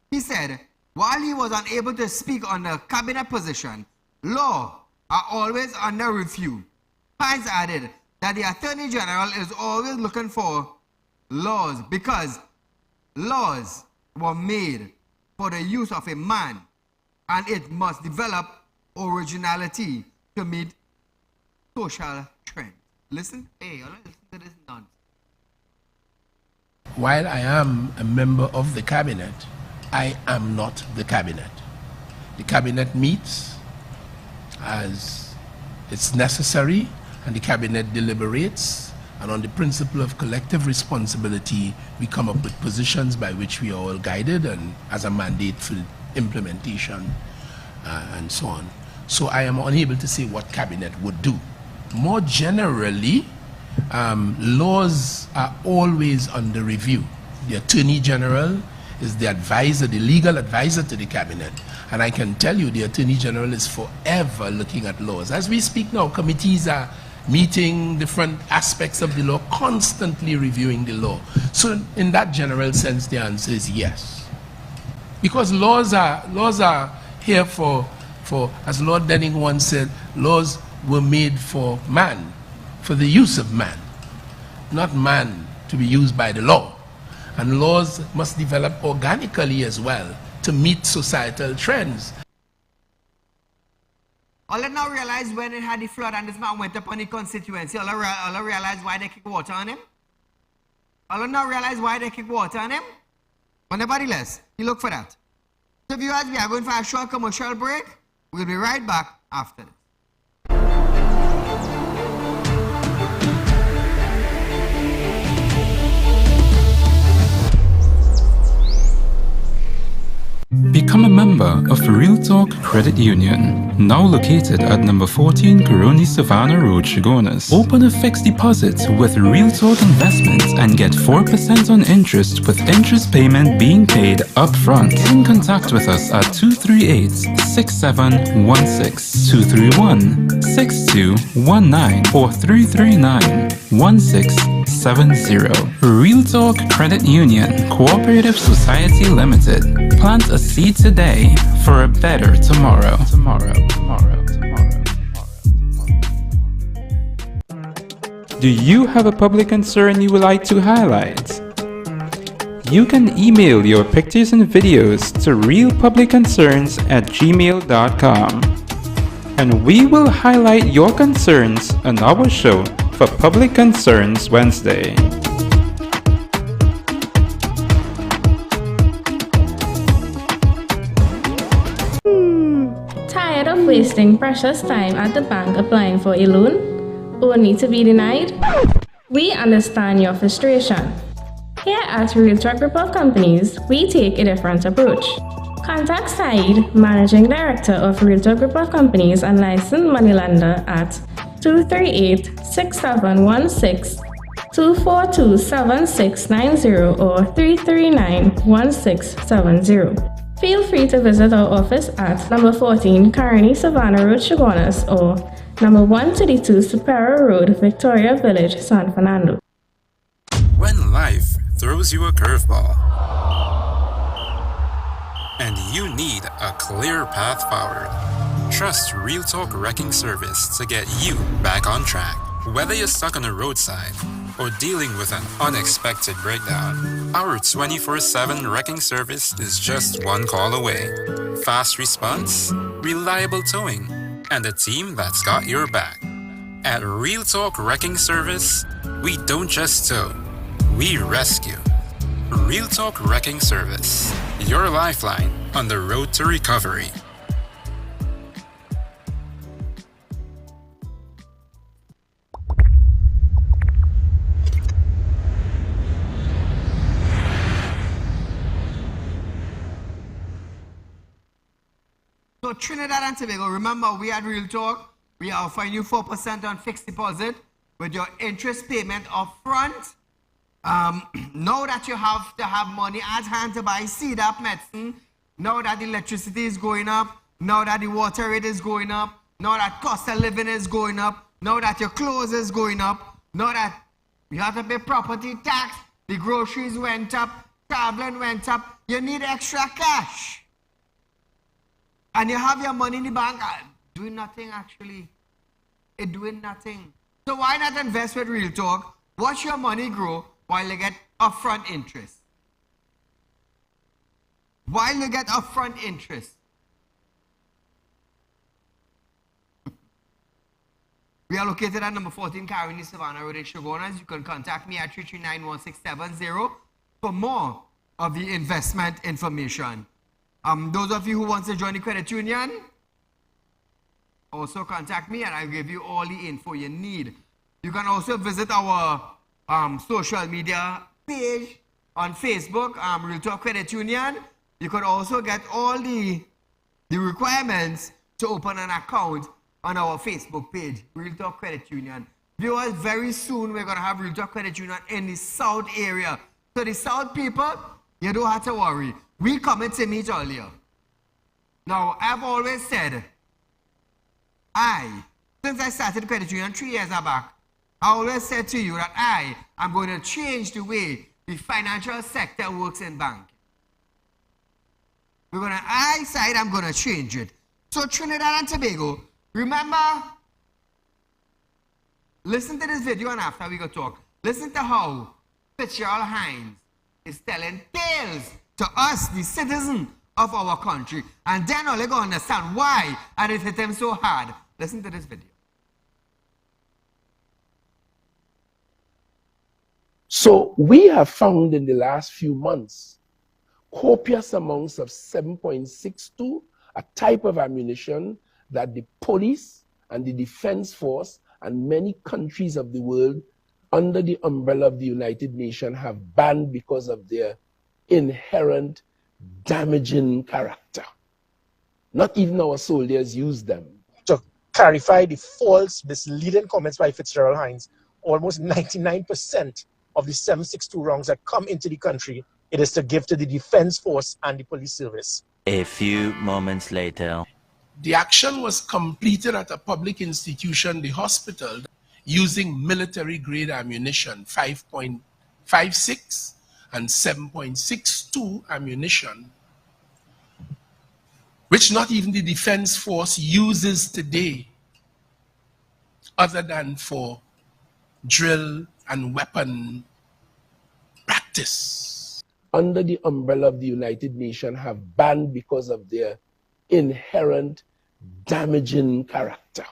S2: He said, while he was unable to speak on the cabinet position, law are always under review. Hines added that the Attorney General is always looking for laws because laws were made for the use of a man, and it must develop originality to meet social trends. Listen, hey, listen to this nonsense.
S6: While I am a member of the cabinet, I am not the cabinet. The cabinet meets as it's necessary, and the cabinet deliberates, and on the principle of collective responsibility, we come up with positions by which we are all guided and as a mandate for implementation and so on. So I am unable to say what cabinet would do. More generally, laws are always under review. The Attorney General is the advisor, the legal advisor to the cabinet. And I can tell you the Attorney General is forever looking at laws. As we speak now, committees are meeting different aspects of the law, constantly reviewing the law. So in that general sense, the answer is yes. Because laws are here for, as Lord Denning once said, laws were made for man, for the use of man, not man to be used by the law. And laws must develop organically as well to meet societal trends.
S2: All I now realize when it had the flood and this man went up on the constituency, all I realize why they kick water on him. All I now realize why they kick water on him. But nevertheless, you look for that. So viewers, we are going for a short commercial break. We'll be right back after this.
S4: Become a member of Real Talk Credit Union, now located at number 14 Coroni Savannah Road, Chaguanas. Open a fixed deposit with Real Talk Investments and get 4% on interest with interest payment being paid upfront. Get in contact with us at 238-6716, 231-6219 or 339-1670. Real Talk Credit Union Cooperative Society Limited. Plant a seed today for a better tomorrow. Do you have a public concern you would like to highlight? You can email your pictures and videos to realpublicconcerns@gmail.com, and we will highlight your concerns on our show for Public Concerns Wednesday.
S5: Tired of wasting precious time at the bank applying for a loan, only to be denied? We understand your frustration. Here at Real Talk Group of Companies, we take a different approach. Contact Saieed, Managing Director of Real Talk Group of Companies and licensed moneylender at 238-6716, 242-7690 or 339-1670. Feel free to visit our office at number 14 Coroni Savannah Road, Chaguanas or number 132 Superior Road, Victoria Village, San Fernando.
S4: When life throws you a curveball and you need a clear path forward, trust Real Talk Wrecking Service to get you back on track. Whether you're stuck on the roadside or dealing with an unexpected breakdown, our 24/7 wrecking service is just one call away. Fast response, reliable towing, and a team that's got your back. At Real Talk Wrecking Service, we don't just tow, we rescue. Real Talk Wrecking Service, your lifeline on the road to recovery.
S2: So Trinidad and Tobago, remember we at Real Talk, we are offering you 4% on fixed deposit with your interest payment up front. Now that you have to have money at hand to buy CDAP medicine, now that the electricity is going up, now that the water rate is going up, now that cost of living is going up, now that your clothes is going up, now that you have to pay property tax, the groceries went up, traveling went up, you need extra cash. And you have your money in the bank doing nothing actually. It's doing nothing. So why not invest with Real Talk? Watch your money grow while you get upfront interest. While you get upfront interest. We are located at number 14 Coroni Savannah Road in Chaguanas. You can contact me at 339-1670 for more of the investment information. Those of you who want to join the credit union, also contact me and I'll give you all the info you need. You can also visit our social media page on Facebook, Real Talk Credit Union. You can also get all the requirements to open an account on our Facebook page, Real Talk Credit Union. Viewers, very soon we're going to have Real Talk Credit Union in the South area. So the South people, you don't have to worry. We coming to meet earlier. Now, I've always said, since I started credit union 3 years back, I always said to you that I am going to change the way the financial sector works in banking. I'm going to change it. So Trinidad and Tobago, remember, listen to this video and after we go talk. Listen to how Fitzgerald Hines is telling tales to us, the citizens of our country. And then I'll go understand why and it hit them so hard. Listen to this video.
S8: So we have found in the last few months copious amounts of 7.62, a type of ammunition that the police and the defense force and many countries of the world under the umbrella of the United Nations have banned because of their inherent damaging character. Not even our soldiers use them.
S9: To clarify the false, misleading comments by Fitzgerald Hines, almost 99% of the 762 rounds that come into the country, it is to give to the Defense Force and the police service.
S10: A few moments later.
S11: The action was completed at a public institution, the hospital, using military-grade ammunition, 5.56 and 7.62 ammunition, which not even the Defense Force uses today, other than for drill and weapon practice.
S8: Under the umbrella of the United Nations have banned because of their inherent damaging character.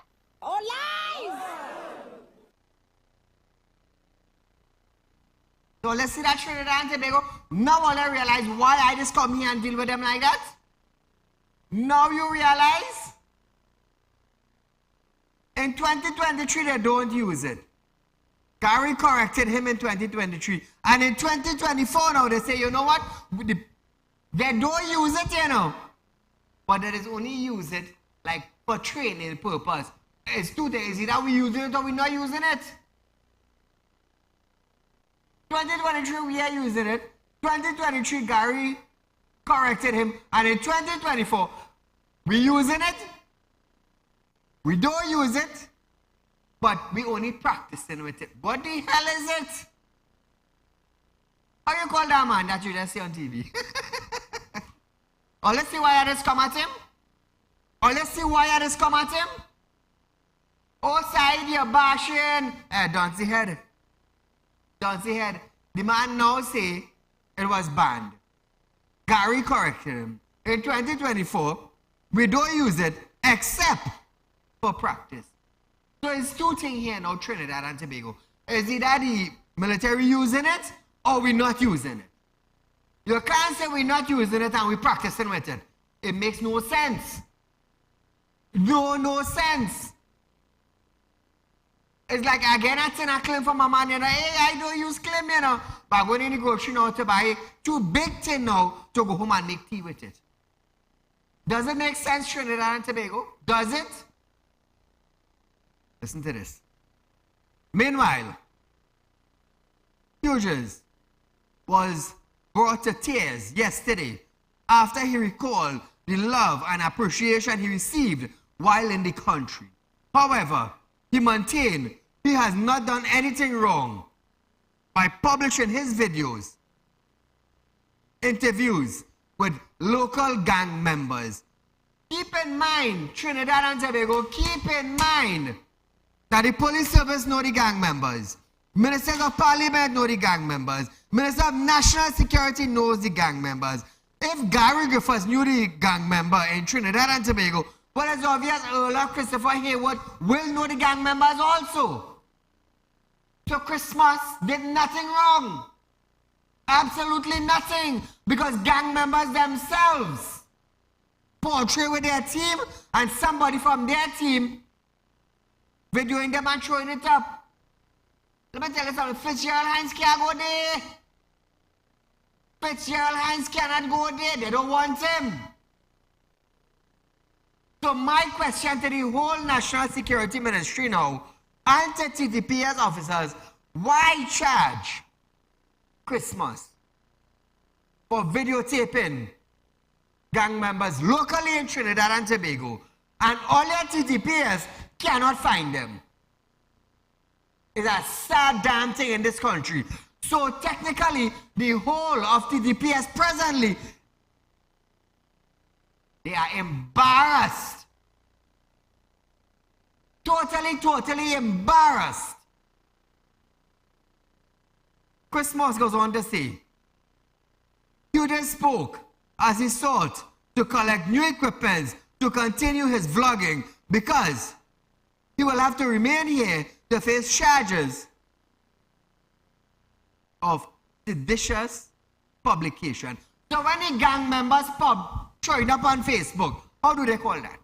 S2: So let's see that Trinidad and Tobago. Now all I realize why I just come here and deal with them like that. Now you realize in 2023 they don't use it. Gary corrected him in 2023. And in 2024 now they say, you know what? They don't use it, you know. But they just only use it like for training purpose. It's 2 days. Either we using it or we're not using it. 2023 we are using it. 2023 Gary corrected him. And in 2024 we using it. We don't use it. But we only practicing with it. What the hell is it? How you call that man that you just see on TV? Oh, let's see why I just come at him. Oh, let's see why I just come at him. Oh, Saieed, you're bashing. Don't see head. Don't see head. The man now say it was banned. Gary corrected him. In 2024, we don't use it except for practice. So it's 2 things here now, Trinidad and Tobago. Is either the military using it or we're not using it. You can't say we're not using it and we're practicing with it. It makes no sense. No sense. It's like I get a claim from my man, you know, hey, I don't use claim, you know. But I'm going in the grocery now to buy 2 big things now to go home and make tea with it. Does it make sense, Trinidad and Tobago? Does it? Listen to this. Meanwhile, Hughes was brought to tears yesterday after he recalled the love and appreciation he received while in the country. However, he maintained he has not done anything wrong by publishing his videos, interviews with local gang members. Keep in mind, Trinidad and Tobago, keep in mind that the police service know the gang members. Ministers of Parliament know the gang members. Minister of National Security knows the gang members. If Gary Griffiths knew the gang member in Trinidad and Tobago, well, it's obvious Earl of Christopher Haywood will know the gang members also. So Christmas did nothing wrong. Absolutely nothing. Because gang members themselves portray with their team and somebody from their team videoing them and throwing it up. Let me tell you something, Fitzgerald Hines can't go there. Fitzgerald Hines cannot go there. They don't want him. So my question to the whole National Security Ministry now, and to TTPS officers, why charge Christmas for videotaping gang members locally in Trinidad and Tobago, and all your TTPS cannot find them? It's a sad damn thing in this country. So technically, the whole of TTPS presently, they are embarrassed. Totally embarrassed. Chris Moss goes on to say, Hughes spoke as he sought to collect new equipment to continue his vlogging because he will have to remain here to face charges of seditious publication. So when the gang members showing up on Facebook, how do they call that?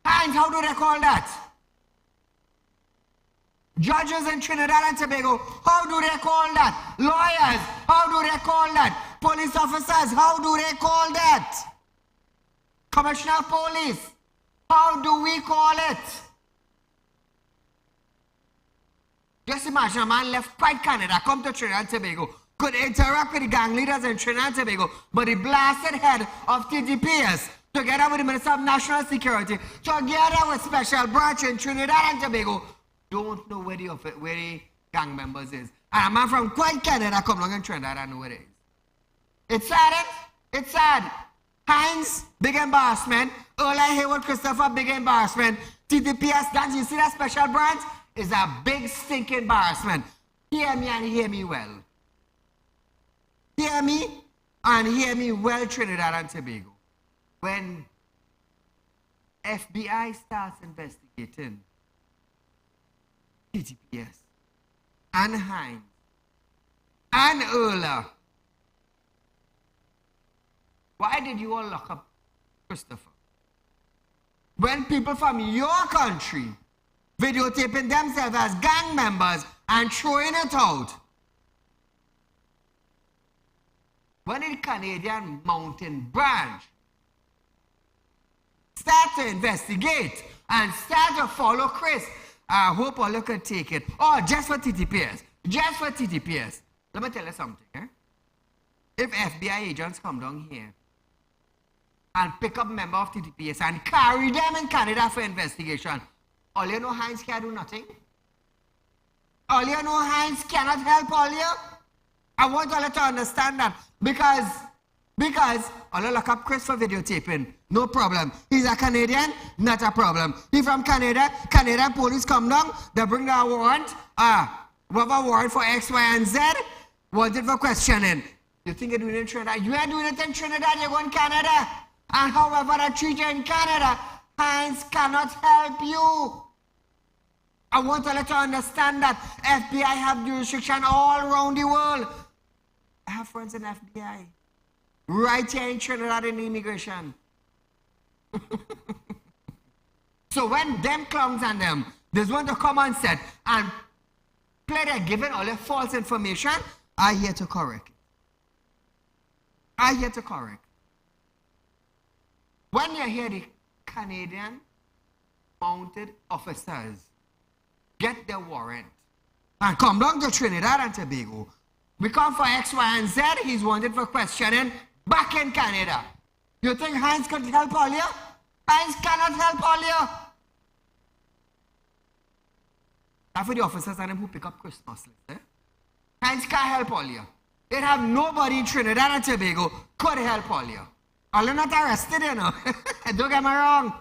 S2: And how do they call that? Judges in Trinidad and Tobago, how do they call that? Lawyers, how do they call that? Police officers, how do they call that? Commissioner of Police, how do we call it? Just imagine a man left quite Canada, come to Trinidad and Tobago, could interact with the gang leaders in Trinidad and Tobago, but the blasted head of TTPS, together with the Minister of National Security, together with Special Branch in Trinidad and Tobago, don't know where the gang members is. And a man from quite Canada come along in Trinidad and know where it is. It's sad, it's sad. Hines, big embarrassment. Ola Hayward Christopher, big embarrassment. TTPS, that you see that Special Branch is a big stinking embarrassment. Hear me and hear me well. Hear me and hear me well, Trinidad and Tobago. When FBI starts investigating TTPS and Hines and Ola, why did you all lock up Christopher? When people from your country videotaping themselves as gang members and throwing it out. When the Canadian Mountain Branch start to investigate and start to follow Chris, I hope all you can take it. Oh, just for TTPS. Just for TTPS. Let me tell you something. If FBI agents come down here and pick up member of TTPS and carry them in Canada for investigation, all you know Hines can't do nothing? All you know Hines cannot help all you? I want all you to understand that because all you lock up Chris for videotaping, no problem. He's a Canadian, not a problem. He from Canada, Canadian police come down, they bring the warrant, we have a warrant for X, Y, and Z, wanted for questioning. You think you're doing it in Trinidad? You ain't doing it in Trinidad, you're going to Canada. And however they treat you in Canada, Hines cannot help you. I want to let you understand that FBI have jurisdiction all around the world. I have friends in FBI. Right here in Trinidad in immigration. So when them clowns and them, they want to come on set and play their giving all their false information, I'm here to correct it. I'm here to correct. When you hear the Canadian mounted officers get their warrant and come down to Trinidad and Tobago, we come for X, Y, and Z, he's wanted for questioning back in Canada. You think Hines can help all you? Hines cannot help all you. That's for the officers and them who pick up Christmas lists. Hines can't help all you. They have nobody in Trinidad and Tobago could help all you. All you're not arrested, you know. Don't get me wrong.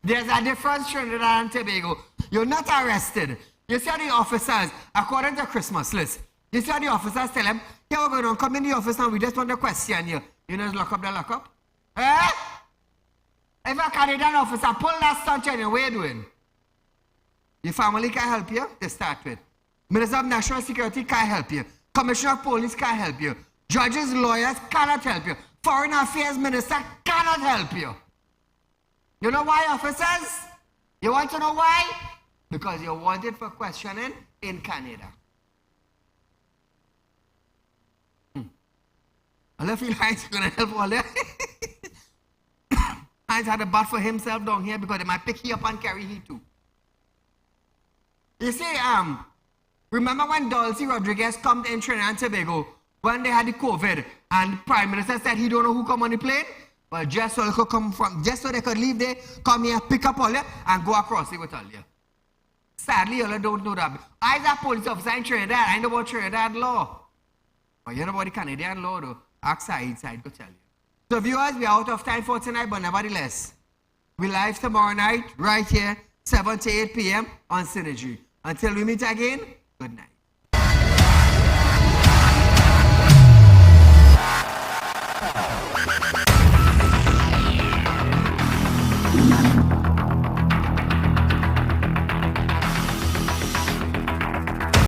S2: There's a difference, Trinidad and Tobago. You're not arrested. You see the officers, according to Christmas list, you see the officers tell them, yeah, we're going to come in the office and we just want to question you. You know, lock up the lock up. Eh? If a Canadian officer pull that stunt on you, what are you doing? Your family can't help you, to start with. Minister of National Security can't help you. Commissioner of Police can't help you. Judges, lawyers cannot help you. Foreign Affairs Minister cannot help you. You know why, officers? You want to know why? Because you're wanted for questioning in Canada. I feel Hines going to help all that. Hines had a bat for himself down here because they might pick he up and carry he too. You see, remember when Dulcie Rodriguez come in Trinidad and Tobago when they had the COVID and Prime Minister said he don't know who come on the plane? Well, just so they could come from, just so they could leave there, come here, pick up all that, and go across it with all you. Sadly, you all don't know that. I was a police officer in Trinidad. I know about Trinidad law. But you know about the Canadian law, though. Ask Saieed, go tell you. So viewers, we are out of time for tonight, but nevertheless, we live tomorrow night, right here, 7 to 8 p.m. on Synergy. Until we meet again, good night.